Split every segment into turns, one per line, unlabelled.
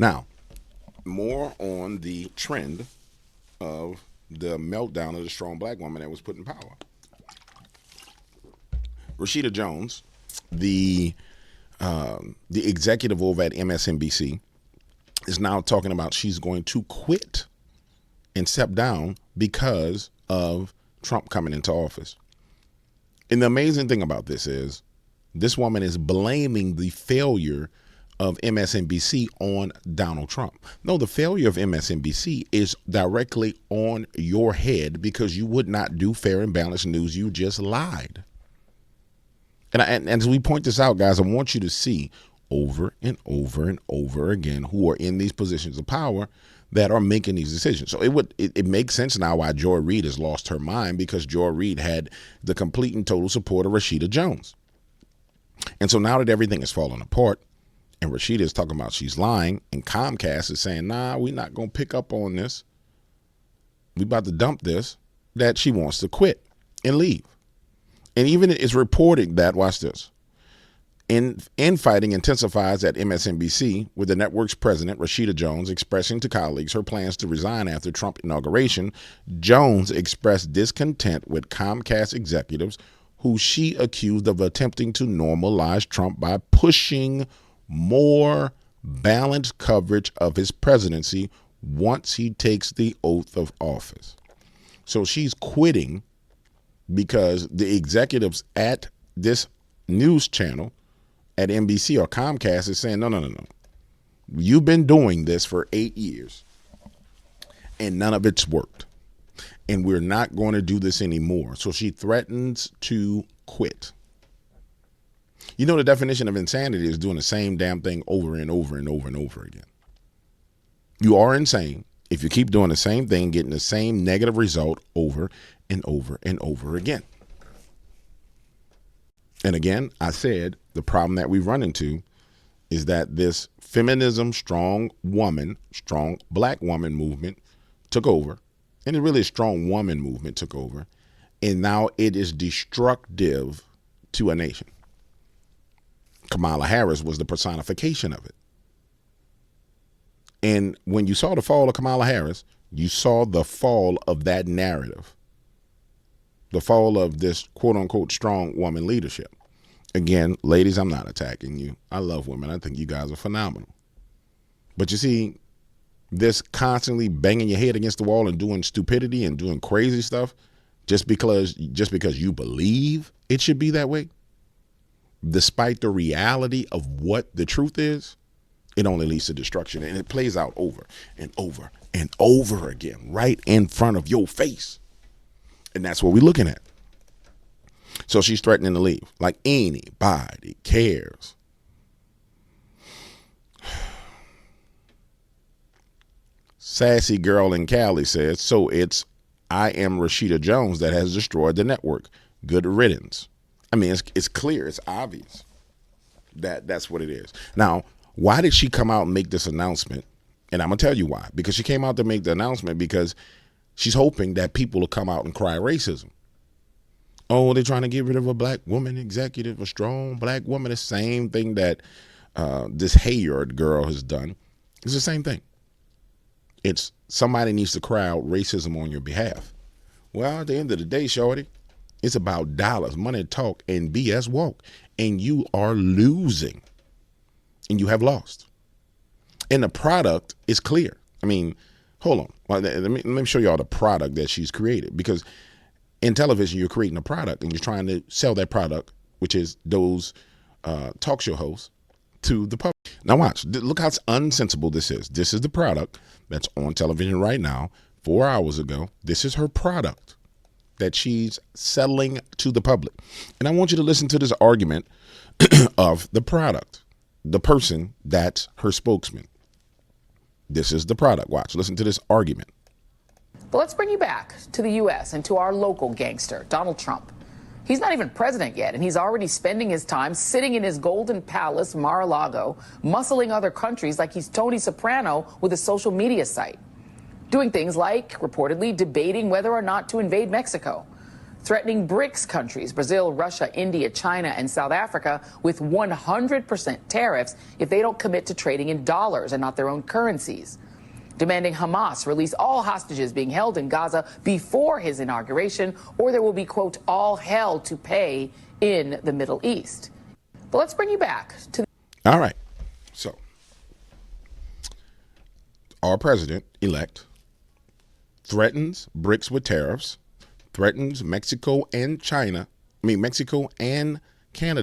Now, more on the trend of the meltdown of the strong black woman that was put in power. Rashida Jones, the executive over at MSNBC, is now talking about she's going to quit and step down because of Trump coming into office. And the amazing thing about this is this woman is blaming the failure of MSNBC on Donald Trump. No, the failure of MSNBC is directly on your head because you would not do fair and balanced news. You just lied. And as we point this out, guys, I want you to see over and over and over again who are in these positions of power that are making these decisions. So it makes sense now why Joy Reid has lost her mind, because Joy Reid had the complete and total support of Rashida Jones. And so now that everything is falling apart and Rashida is talking about she's lying and Comcast is saying, nah, we're not going to pick up on this, we about to dump this, that she wants to quit and leave. And even it's reported that, watch this, infighting intensifies at MSNBC, with the network's president, Rashida Jones, expressing to colleagues her plans to resign after Trump inauguration. Jones expressed discontent with Comcast executives who she accused of attempting to normalize Trump by pushing more balanced coverage of his presidency once he takes the oath of office. So she's quitting because the executives at this news channel at NBC or Comcast is saying, no. You've been doing this for 8 years and none of it's worked. And we're not going to do this anymore. So she threatens to quit. You know, the definition of insanity is doing the same damn thing over and over and over and over again. You are insane if you keep doing the same thing, getting the same negative result over and over and over again. And again, I said the problem that we run into is that this feminism, strong black woman movement took over. And it really a strong woman movement took over. And now it is destructive to a nation. Kamala Harris was the personification of it. And when you saw the fall of Kamala Harris, you saw the fall of that narrative. The fall of this quote unquote strong woman leadership. Again, ladies, I'm not attacking you. I love women. I think you guys are phenomenal. But you see, this constantly banging your head against the wall and doing stupidity and doing crazy stuff just because you believe it should be that way, despite the reality of what the truth is, it only leads to destruction. And it plays out over and over and over again right in front of your face. And that's what we're looking at. So she's threatening to leave. Like anybody cares. Sassy girl in Cali says, so it's I am Rashida Jones that has destroyed the network. Good riddance. I mean, it's clear. It's obvious that that's what it is. Now, why did she come out and make this announcement? And I'm going to tell you why. Because she came out to make the announcement because she's hoping that people will come out and cry racism. Oh, they're trying to get rid of a black woman executive, a strong black woman. The same thing that this Hayard girl has done. It's the same thing. It's somebody needs to cry out racism on your behalf. Well, at the end of the day, shorty, it's about dollars, money talk, and BS walk. And you are losing. And you have lost. And the product is clear. I mean, hold on. Let me show y'all the product that she's created. Because in television, you're creating a product and you're trying to sell that product, which is those talk show hosts, to the public. Now watch. Look how unsensible this is. This is the product that's on television right now. 4 hours ago, this is her product that she's selling to the public. And I want you to listen to this argument of the product, the person that's her spokesman. This is the product. Watch. Listen to this argument.
But let's bring you back to the U.S. and to our local gangster, Donald Trump. He's not even president yet, and he's already spending his time sitting in his golden palace, Mar-a-Lago, muscling other countries like he's Tony Soprano with a social media site. Doing things like, reportedly, debating whether or not to invade Mexico. threatening BRICS countries, Brazil, Russia, India, China, and South Africa, with 100% tariffs if they don't commit to trading in dollars and not their own currencies. Demanding Hamas release all hostages being held in Gaza before his inauguration, or there will be, quote, all hell to pay in the Middle East. But let's bring you back to...
All right. So, our president-elect threatens BRICS with tariffs, threatens Mexico and Canada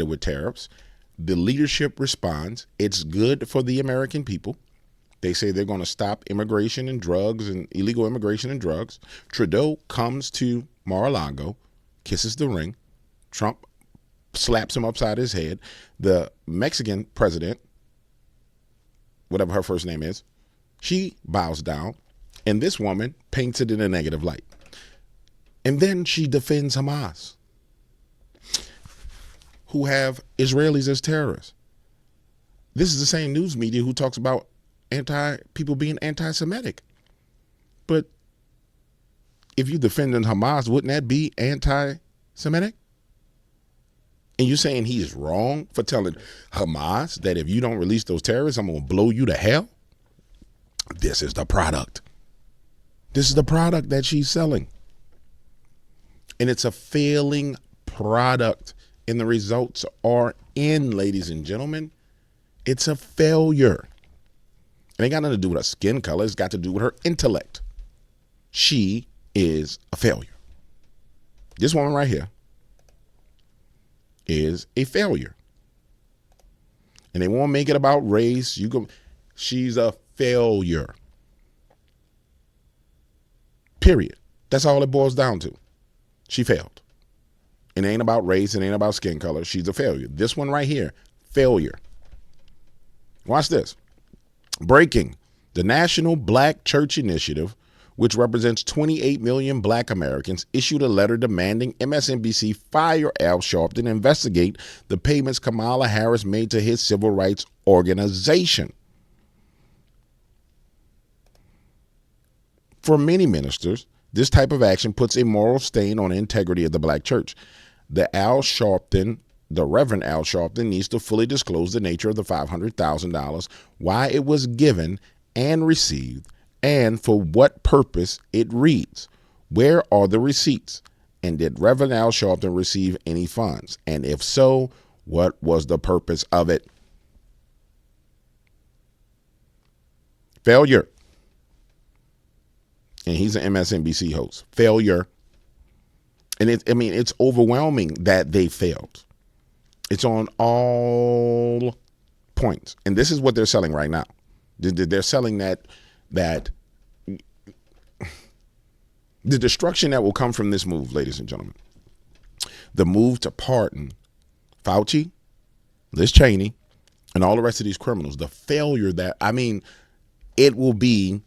with tariffs. The leadership responds. It's good for the American people. They say they're going to stop immigration and drugs and illegal immigration and drugs. Trudeau comes to Mar-a-Lago, kisses the ring. Trump slaps him upside his head. The Mexican president, whatever her first name is, she bows down. And this woman paints it in a negative light. And then she defends Hamas, who have Israelis as terrorists. This is the same news media who talks about people being anti-Semitic. But if you defending Hamas, wouldn't that be anti-Semitic? And you're saying he's wrong for telling Hamas that if you don't release those terrorists, I'm going to blow you to hell? This is the product. This is the product that she's selling. And it's a failing product. And the results are in, ladies and gentlemen. It's a failure. It ain't got nothing to do with her skin color. It's got to do with her intellect. She is a failure. This woman right here is a failure. And they won't make it about race. She's a failure. Period. That's all it boils down to. She failed. It ain't about race. It ain't about skin color. She's a failure. This one right here, failure. Watch this. Breaking. The National Black Church Initiative, which represents 28 million black Americans, issued a letter demanding MSNBC fire Al Sharpton and investigate the payments Kamala Harris made to his civil rights organization. For many ministers, this type of action puts a moral stain on the integrity of the black church. The Reverend Al Sharpton needs to fully disclose the nature of the $500,000, why it was given and received, and for what purpose it reads. Where are the receipts? And did Reverend Al Sharpton receive any funds? And if so, what was the purpose of it? Failure. And he's an MSNBC host. Failure. And it's overwhelming that they failed. It's on all points. And this is what they're selling right now. They're selling that the destruction that will come from this move, ladies and gentlemen, the move to pardon Fauci, Liz Cheney, and all the rest of these criminals, the failure it will be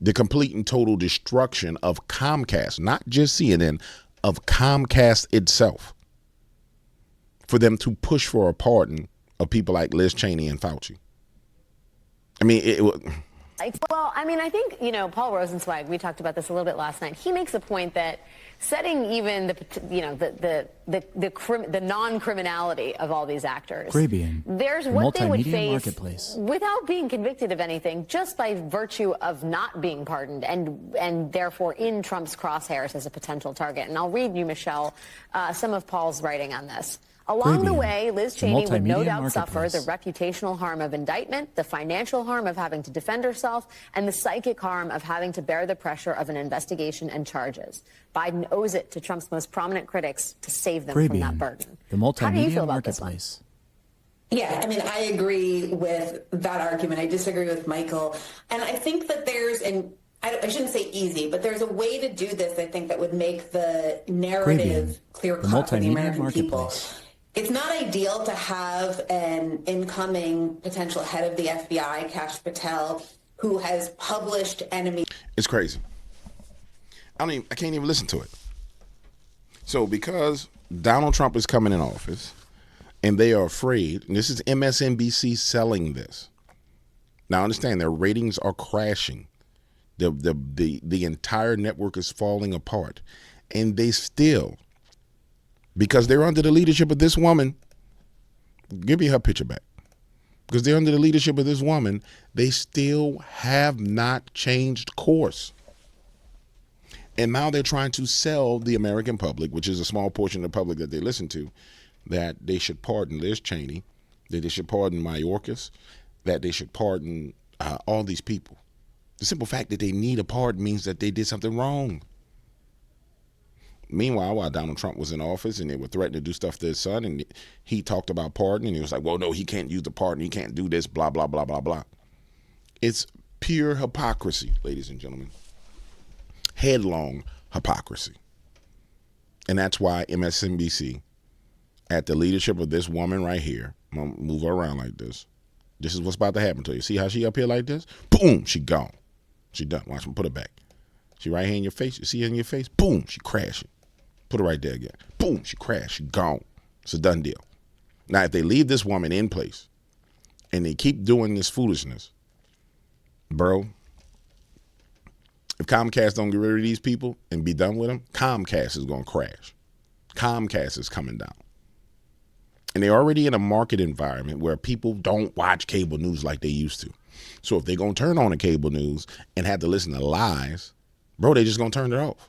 the complete and total destruction of Comcast, not just CNN, of Comcast itself, for them to push for a pardon of people like Liz Cheney and Fauci.
I think, Paul Rosenzweig, we talked about this a little bit last night. He makes a point that setting even the non-criminality of all these actors, there's what they would face without being convicted of anything, just by virtue of not being pardoned and therefore in Trump's crosshairs as a potential target. And I'll read you, Michelle, some of Paul's writing on this. Along the way, Liz Cheney would no doubt suffer the reputational harm of indictment, the financial harm of having to defend herself, and the psychic harm of having to bear the pressure of an investigation and charges. Biden owes it to Trump's most prominent critics to save them from that burden. How do you feel about this one?
Yeah, I agree with that argument. I disagree with Michael. And I think that there's I shouldn't say easy, but there's a way to do this, I think, that would make the narrative clear-cut for the American people. It's not ideal to have an incoming potential head of the FBI, Kash Patel, who has published enemy.
It's crazy. I can't even listen to it. So because Donald Trump is coming in office and they are afraid, and this is MSNBC selling this. Now understand, their ratings are crashing. The entire network is falling apart. And they still, because they're under the leadership of this woman, give me her picture back. Because they're under the leadership of this woman, they still have not changed course. And now they're trying to sell the American public, which is a small portion of the public that they listen to, that they should pardon Liz Cheney, that they should pardon Mayorkas, that they should pardon all these people. The simple fact that they need a pardon means that they did something wrong. Meanwhile, while Donald Trump was in office and they were threatening to do stuff to his son, and he talked about pardon, and he was like, well, no, he can't use the pardon. He can't do this, blah, blah, blah, blah, blah. It's pure hypocrisy, ladies and gentlemen. Headlong hypocrisy. And that's why MSNBC, at the leadership of this woman right here, I'm going to move her around like this. This is what's about to happen to you. See how she up here like this? Boom, she gone. She done. Watch me put her back. She right here in your face. You see her in your face? Boom, she crashing. Put her right there again. Boom, she crashed. She gone. It's a done deal. Now, if they leave this woman in place and they keep doing this foolishness, bro, if Comcast don't get rid of these people and be done with them, Comcast is going to crash. Comcast is coming down. And they're already in a market environment where people don't watch cable news like they used to. So if they're going to turn on the cable news and have to listen to lies, bro, they just going to turn it off.